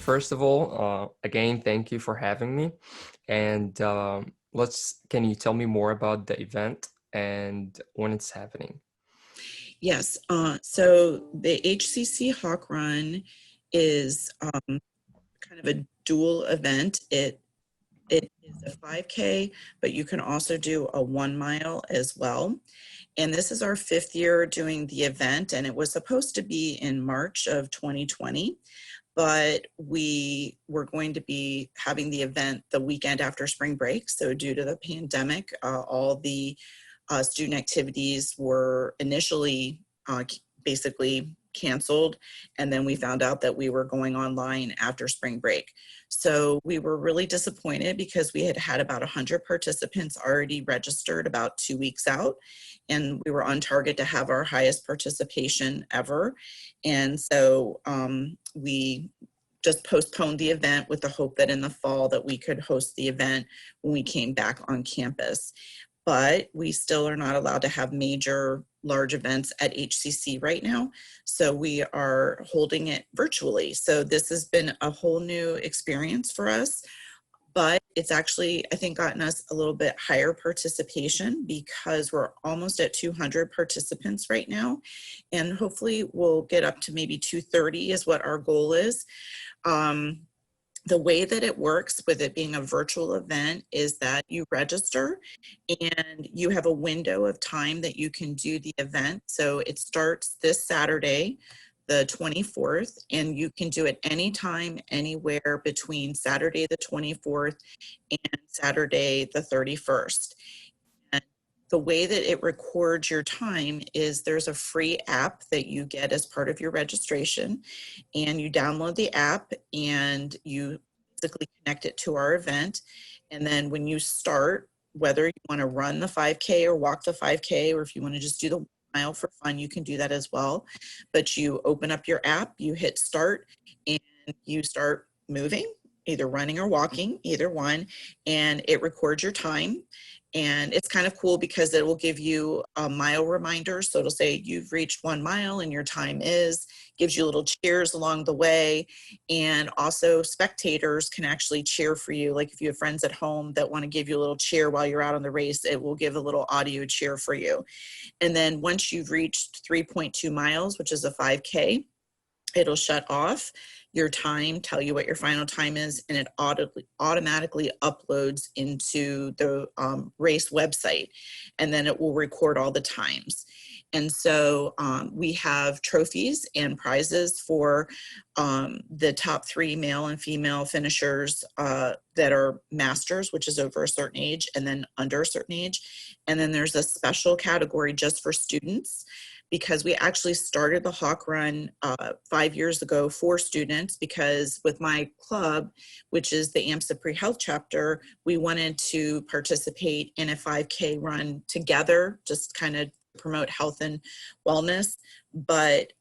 first of all, again, thank you for having me. And can you tell me more about the event and when it's happening? Yes, so the HCC Hawk Run is kind of a dual event. It is a 5K, but you can also do a 1 mile as well. And this is our fifth year doing the event, and it was supposed to be in March of 2020, but we were going to be having the event the weekend after spring break. So due to the pandemic, all the student activities were initially basically canceled, and then we found out that we were going online after spring break. So we were really disappointed because we had had about 100 participants already registered about 2 weeks out, and we were on target to have our highest participation ever. And so we just postponed the event with the hope that in the fall that we could host the event when we came back on campus. But we still are not allowed to have major large events at HCC right now. So we are holding it virtually. So this has been a whole new experience for us, but it's actually, I think, gotten us a little bit higher participation because we're almost at 200 participants right now. And hopefully we'll get up to maybe 230 is what our goal is. The way that it works with it being a virtual event is that you register and you have a window of time that you can do the event. So it starts this Saturday, the 24th, and you can do it anytime, anywhere between Saturday the 24th and Saturday the 31st. And the way that it records your time is there's a free app that you get as part of your registration, and you download the app and you basically connect it to our event. And then when you start, whether you want to run the 5K or walk the 5K, or if you want to just do the mile for fun, you can do that as well. But you open up your app, you hit start, and you start moving, either running or walking, either one, and it records your time. And it's kind of cool because it will give you a mile reminder. So it'll say you've reached 1 mile and your time is, gives you little cheers along the way. And also spectators can actually cheer for you. Like if you have friends at home that want to give you a little cheer while you're out on the race, it will give a little audio cheer for you. And then once you've reached 3.2 miles, which is a 5K, it'll shut off your time, tell you what your final time is, and it automatically uploads into the race website, and then it will record all the times. And so we have trophies and prizes for the top 3 male and female finishers that are masters, which is over a certain age, and then under a certain age. And then there's a special category just for students, because we actually started the Hawk Run 5 years ago for students, because with my club, which is the AMSA Pre-Health chapter, we wanted to participate in a 5K run together, just kind of promote health and wellness. But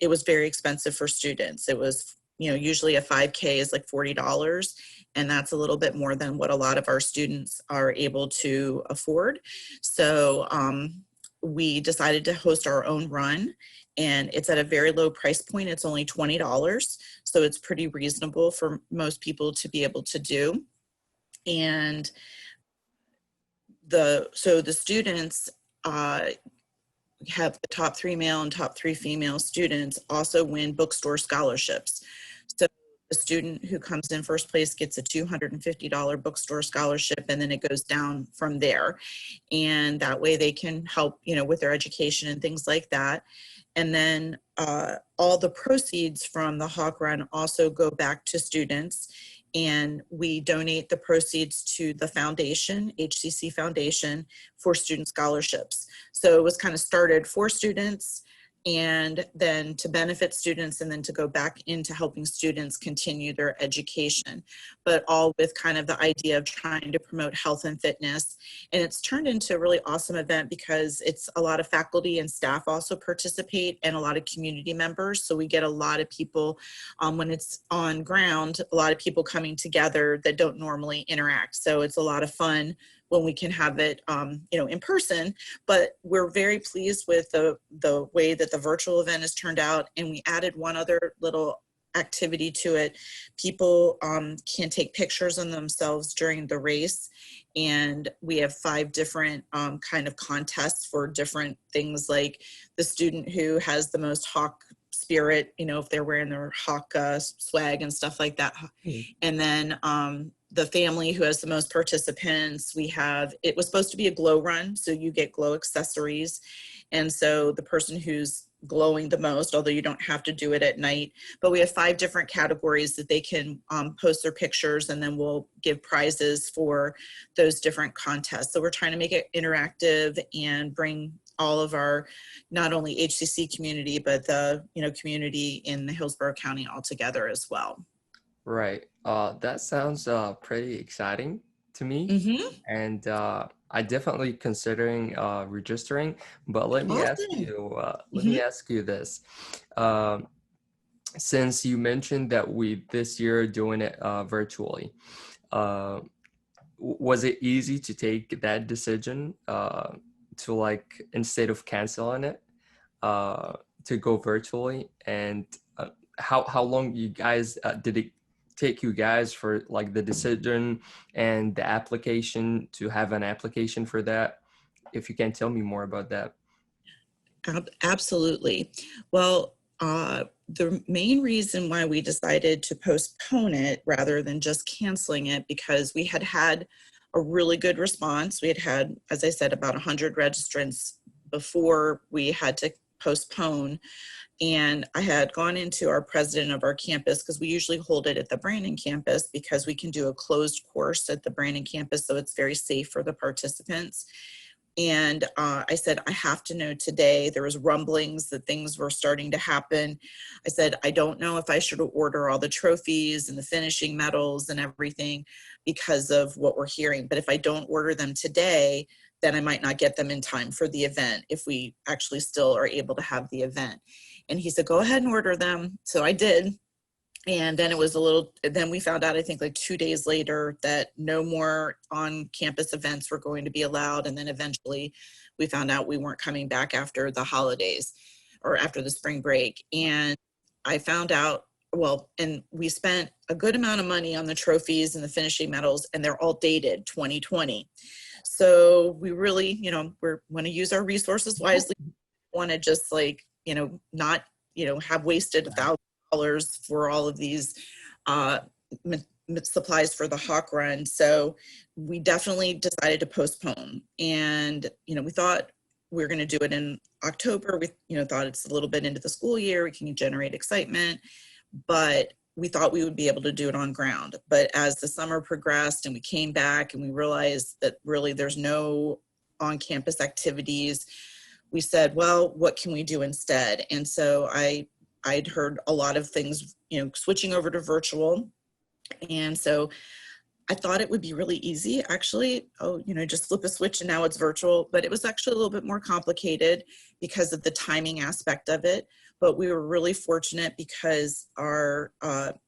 it was very expensive for students. It was, usually a 5K is like $40. And that's a little bit more than what a lot of our students are able to afford. So we decided to host our own run, and it's at a very low price point. It's only $20. So it's pretty reasonable for most people to be able to do. And the students have the top 3 male and top 3 female students also win bookstore scholarships. So the student who comes in first place gets a $250 bookstore scholarship, and then it goes down from there. And that way they can help, with their education and things like that. And then all the proceeds from the Hawk Run also go back to students, and we donate the proceeds to the foundation, HCC Foundation, for student scholarships. So it was kind of started for students, and then to benefit students, and then to go back into helping students continue their education, but all with kind of the idea of trying to promote health and fitness. And it's turned into a really awesome event because it's a lot of faculty and staff also participate, and a lot of community members. So we get a lot of people, when it's on ground, a lot of people coming together that don't normally interact. So it's a lot of fun when we can have it, in person. But we're very pleased with the way that the virtual event has turned out. And we added one other little activity to it. People can take pictures of themselves during the race, and we have 5 different kind of contests for different things, like the student who has the most hawk spirit, if they're wearing their hawk swag and stuff like that. And then the family who has the most participants. It was supposed to be a glow run, so you get glow accessories. And so the person who's glowing the most, although you don't have to do it at night, but we have 5 different categories that they can post their pictures, and then we'll give prizes for those different contests. So we're trying to make it interactive and bring all of our, not only HCC community, but the community in the Hillsborough County all together as well. Right. That sounds pretty exciting to me, Mm-hmm. and I definitely considering registering. But let me ask Awesome. you, Mm-hmm. this. Um, since you mentioned that we this year doing it virtually, uh, was it easy to take that decision to, like, instead of canceling it, uh, to go virtually? And how long you guys did it take you guys for, like, the decision and the application, to have an application for that? If you can tell me more about that. Absolutely. Well, the main reason why we decided to postpone it rather than just canceling it, because we had a really good response. We had, as I said, about 100 registrants before we had to postpone. And I had gone into our president of our campus, because we usually hold it at the Brandon campus because we can do a closed course at the Brandon campus, so it's very safe for the participants. And I said, I have to know today. There was rumblings that things were starting to happen. I said, I don't know if I should order all the trophies and the finishing medals and everything because of what we're hearing. But if I don't order them today, then I might not get them in time for the event, if we actually still are able to have the event. And he said, go ahead and order them. So I did. And then then we found out, I think like 2 days later, that no more on campus events were going to be allowed. And then eventually we found out we weren't coming back after the holidays or after the spring break. And I found out, well, and we spent a good amount of money on the trophies and the finishing medals, and they're all dated 2020. So we really, we want to use our resources wisely. Want to just not, have wasted $1,000 for all of these supplies for the Hawk Run. So we definitely decided to postpone. And, we thought we were going to do it in October. We, thought it's a little bit into the school year. We can generate excitement, but we thought we would be able to do it on ground. But as the summer progressed and we came back and we realized that really there's no on-campus activities, we said, well, what can we do instead? And so I'd heard a lot of things, switching over to virtual. And so I thought it would be really easy, actually. Oh, just flip a switch and now it's virtual. But it was actually a little bit more complicated because of the timing aspect of it. But we were really fortunate because our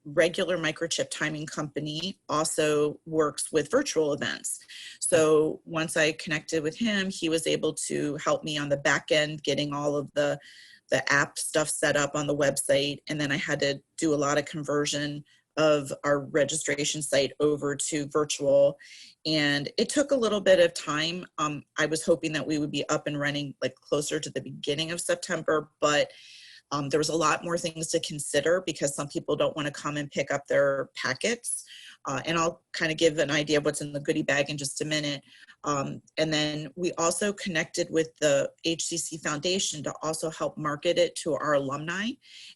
regular microchip timing company also works with virtual events. So once I connected with him, he was able to help me on the back end, getting all of the app stuff set up on the website. And then I had to do a lot of conversion of our registration site over to virtual. And it took a little bit of time. I was hoping that we would be up and running like closer to the beginning of September, but there was a lot more things to consider because some people don't want to come and pick up their packets. And I'll kind of give an idea of what's in the goodie bag in just a minute. And then we also connected with the HCC Foundation to also help market it to our alumni.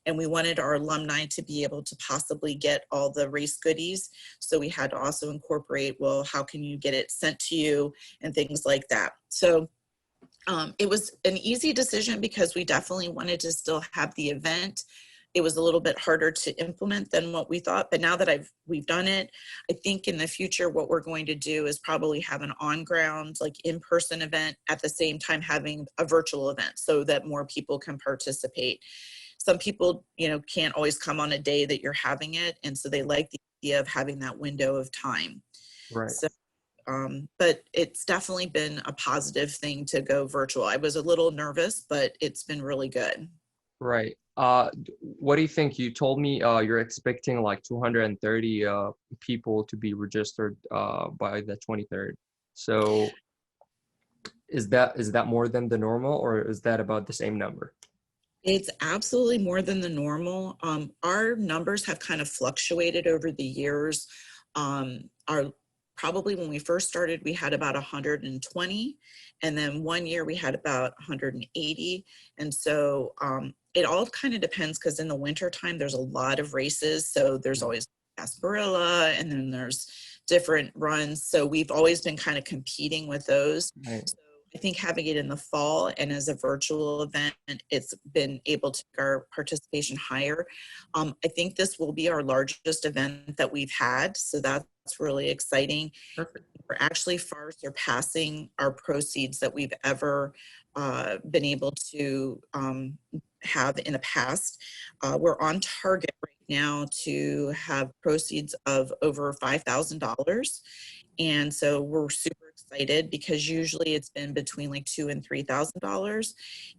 And we wanted our alumni to be able to possibly get all the race goodies. So we had to also incorporate, well, how can you get it sent to you and things like that. So it was an easy decision because we definitely wanted to still have the event. It was a little bit harder to implement than what we thought, but now that we've done it, I think in the future what we're going to do is probably have an on-ground, like in-person event at the same time having a virtual event so that more people can participate. Some people, can't always come on a day that you're having it, and so they like the idea of having that window of time. Right. So but it's definitely been a positive thing to go virtual. I was a little nervous, but it's been really good. Right. What do you think? You told me you're expecting like 230 people to be registered by the 23rd. So is that more than the normal, or is that about the same number? It's absolutely more than the normal. Our numbers have kind of fluctuated over the years. Our Probably when we first started, we had about 120, and then one year we had about 180. And so it all kind of depends, because in the winter time there's a lot of races. So there's always Gasparilla, and then there's different runs. So we've always been kind of competing with those. Right. I think having it in the fall and as a virtual event, it's been able to make our participation higher. I think this will be our largest event that we've had, so that's really exciting. Perfect. We're actually far surpassing our proceeds that we've ever been able to have in the past. We're on target right now to have proceeds of over $5,000. And so we're super excited, because usually it's been between like $2,000 and $3,000.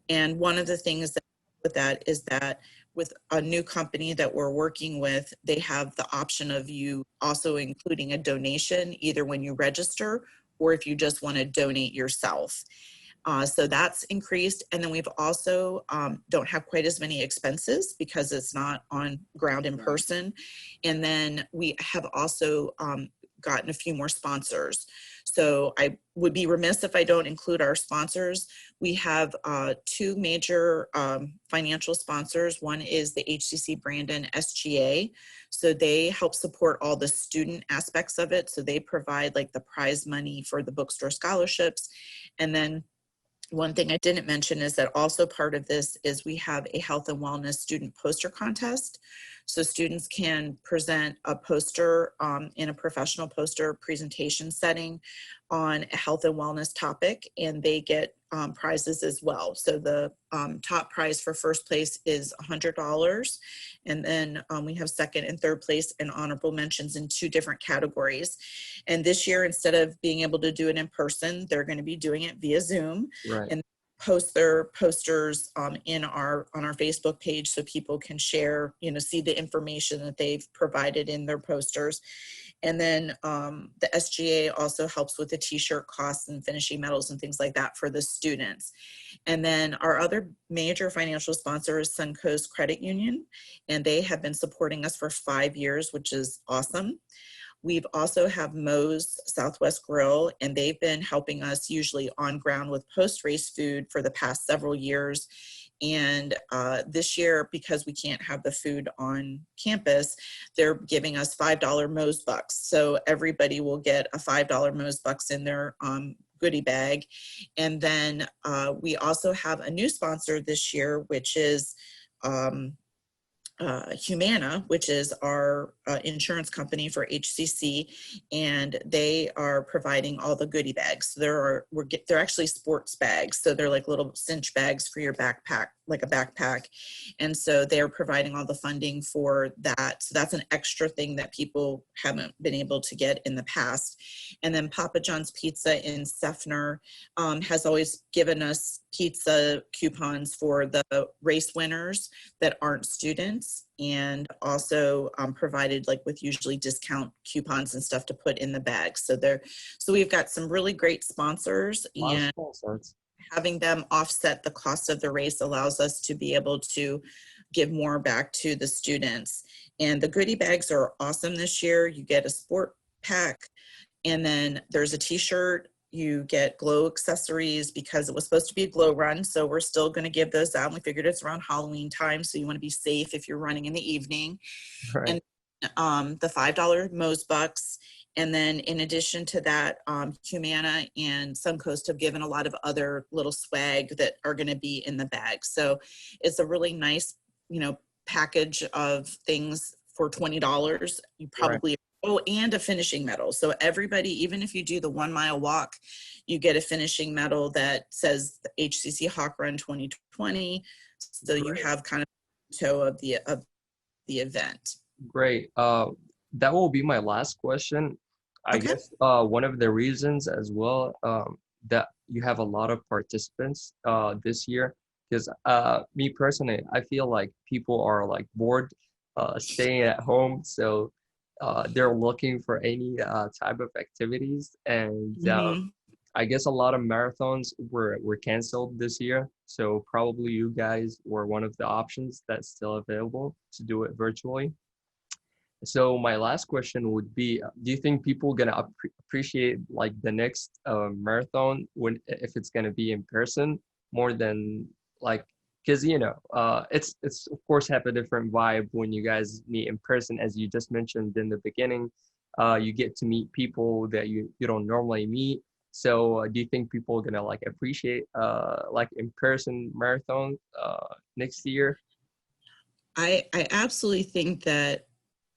And one of the things that with that is that with a new company that we're working with, they have the option of you also including a donation, either when you register or if you just want to donate yourself. So that's increased. And then we've also don't have quite as many expenses because it's not on ground in person. And then we have also gotten a few more sponsors. So I would be remiss if I don't include our sponsors. We have two major financial sponsors. One is the HCC Brandon SGA. So they help support all the student aspects of it. So they provide like the prize money for the bookstore scholarships. And then one thing I didn't mention is that also part of this is we have a health and wellness student poster contest. So students can present a poster in a professional poster presentation setting on a health and wellness topic, and they get prizes as well. So the top prize for first place is $100. And then we have second and third place and honorable mentions in two different categories. And this year, instead of being able to do it in person, they're going to be doing it via Zoom. Right. And post their posters on our Facebook page, so people can share, see the information that they've provided in their posters. And then the SGA also helps with the t-shirt costs and finishing medals and things like that for the students. And then our other major financial sponsor is Suncoast Credit Union, and they have been supporting us for 5 years, which is awesome. We've also have Moe's Southwest Grill, and they've been helping us usually on ground with post-race food for the past several years. And this year, because we can't have the food on campus, they're giving us $5 Moe's Bucks. So everybody will get a $5 Moe's Bucks in their goodie bag. And then we also have a new sponsor this year, which is Humana, which is our insurance company for HCC, and they are providing all the goodie bags. They're actually sports bags, so they're like little cinch bags for your backpack, like a backpack. And so they're providing all the funding for that. So that's an extra thing that people haven't been able to get in the past. And then Papa John's Pizza in Seffner has always given us pizza coupons for the race winners that aren't students, and also provided like with usually discount coupons and stuff to put in the bag. So we've got some really great sponsors, and having them offset the cost of the race allows us to be able to give more back to the students. And the goodie bags are awesome this year. You get a sport pack, and then there's a t-shirt. You get glow accessories because it was supposed to be a glow run. So we're still going to give those out. We figured it's around Halloween time, so you want to be safe if you're running in the evening. Right. And the $5 Moe's Bucks. And then in addition to that, Humana and Suncoast have given a lot of other little swag that are going to be in the bag. So it's a really nice, package of things for $20. You probably Oh, and a finishing medal. So everybody, even if you do the 1 mile walk, you get a finishing medal that says the HCC Hawk Run 2020. So you have kind of a toe of the event. Great. That will be my last question. I guess one of the reasons as well that you have a lot of participants this year because me personally, I feel like people are like bored staying at home, so they're looking for any type of activities, and Mhm. I guess a lot of marathons were canceled this year, so probably you guys were one of the options that's still available to do it virtually. So my last question would be, do you think people gonna appreciate like the next marathon when if it's gonna be in person more than like, because it's of course have a different vibe when you guys meet in person, as you just mentioned in the beginning. You get to meet people that you don't normally meet. So do you think people are gonna like appreciate like in person marathon next year? I absolutely think that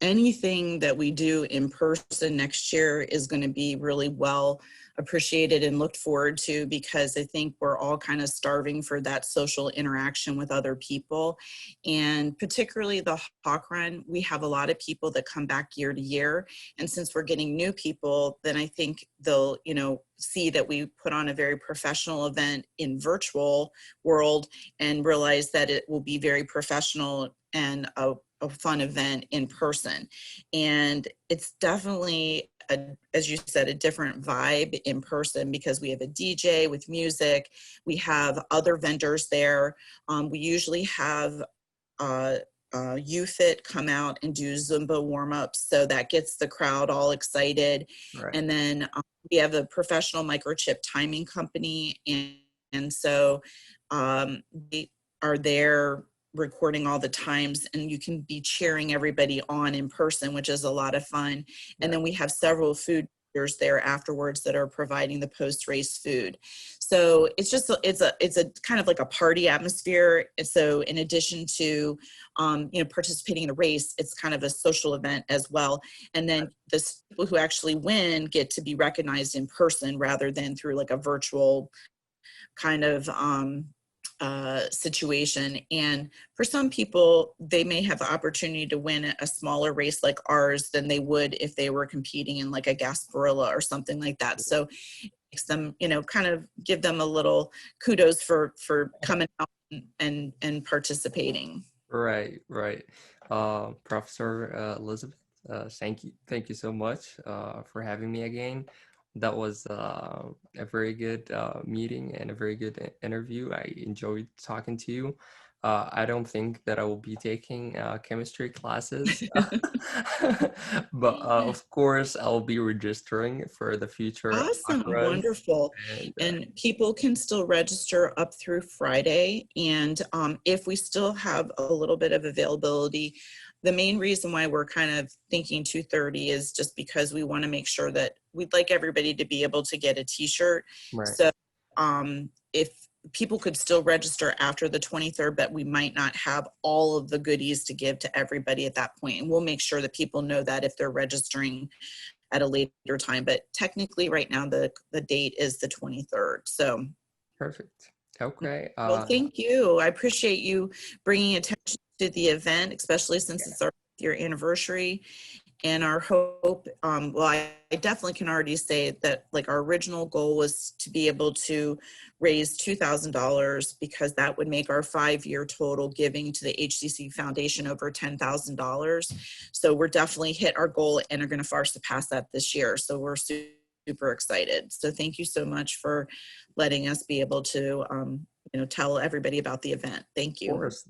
anything that we do in person next year is going to be really well appreciated and looked forward to, because I think we're all kind of starving for that social interaction with other people. And particularly the Hawk Run, we have a lot of people that come back year to year. And since we're getting new people, then I think they'll, see that we put on a very professional event in virtual world and realize that it will be very professional and a fun event in person. And it's definitely, as you said, a different vibe in person, because we have a DJ with music, we have other vendors there. We usually have UFit come out and do Zumba warm-ups, so that gets the crowd all excited. Right. And then we have a professional microchip timing company, and so they are there recording all the times, and you can be cheering everybody on in person, which is a lot of fun. And Right. then we have several food vendors there afterwards that are providing the post-race food. So it's just it's a kind of like a party atmosphere. So in addition to participating in the race, it's kind of a social event as well. And then the people who actually win get to be recognized in person rather than through like a virtual kind of situation. And for some people, they may have the opportunity to win a smaller race like ours than they would if they were competing in like a Gasparilla or something like that. So it makes them, kind of give them a little kudos for coming out and participating. Right, right. Professor Elizabeth, thank you so much for having me again. That was a very good meeting and a very good interview. I enjoyed talking to you. I don't think that I will be taking chemistry classes, but of course I'll be registering for the future Awesome, Akron. wonderful. And And people can still register up through Friday. And if we still have a little bit of availability, the main reason why we're kind of thinking 2:30 is just because we want to make sure that we'd like everybody to be able to get a t-shirt. right, So if people could still register after the 23rd, but we might not have all of the goodies to give to everybody at that point. And we'll make sure that people know that if they're registering at a later time. But technically right now, the date is the 23rd. So, perfect. Okay. well, thank you. I appreciate you bringing attention to the event, especially since it's our year anniversary. And our hope, well, I definitely can already say that like our original goal was to be able to raise $2,000, because that would make our 5-year total giving to the HCC Foundation over $10,000. So we're definitely hit our goal and are going to far surpass that this year. So we're super excited. So thank you so much for letting us be able to, tell everybody about the event. Thank you. Course.